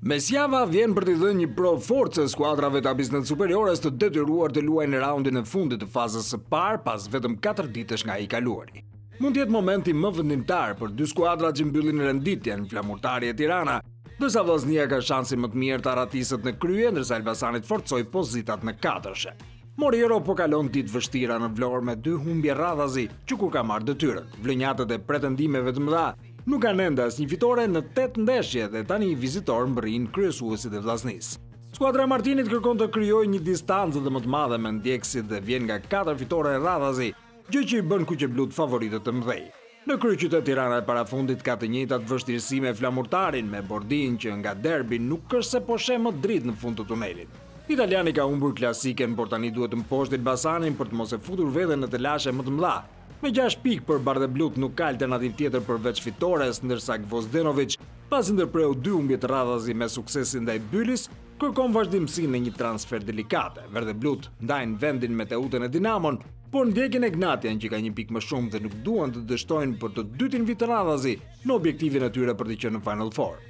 Mesjava vjen për t'i dhënë një provë force skuadrave të Abisnet Superiores të detyruar të luajnë në raundin e fundit të fazës së parë pas vetëm 4 ditësh nga i kaluari. Mund të jetë momenti më vendimtar për dy skuadrat që mbyllin renditjen, Flamurtari e Tirana, ndërsa Vllaznia ka shansin më të mirë të aratiset në krye, ndërsa Elbasanit forcoi pozitat në katërshe. Moriero po kalon ditë vështira në Vlorë me 2 humbje radhazi që kur ka marrë detyrën. Vlonjatët e pretendimeve të mëdha nuk kanë ende asnjë fitore në 8 ndeshje dhe tani vizitor mbërrin kryesuesit e Vllaznisë. Skuadra e Martinit kërkon të krijojë një distancë më të madhe me ndjekësit dhe vjen nga 4 fitore radhazi, gjë që i bën kuqeblut favoritët të mëdhej. Në kryeqytet Tirana e parafundit ka të njëjtat vështirësi me Flamurtarin, me Bordin që nga derbi nuk është se po sheh më dritë në fund të tunelit. Italiani ka humbur klasiken, por tani duhet të mposhtë Elbasanin për të mos e futur veten në të lashe më të mëdha. Me 6 pikë për bardheblut nuk ka alternativë tjetër përveç fitores, ndërsa Gvozdenovic, pasi ndërpreu 2 humbje të radhazi me suksesin ndaj Bylis, kërkon vazhdimsi në një transfer delikate. Verdheblut ndajnë vendin me Teutën e Dinamon, por ndjekin e Gnatian që ka 1 pikë më shumë dhe nuk duan të dështojnë për të dytin vit të radhazi në objektivin e tyre për të qenë në Final Four.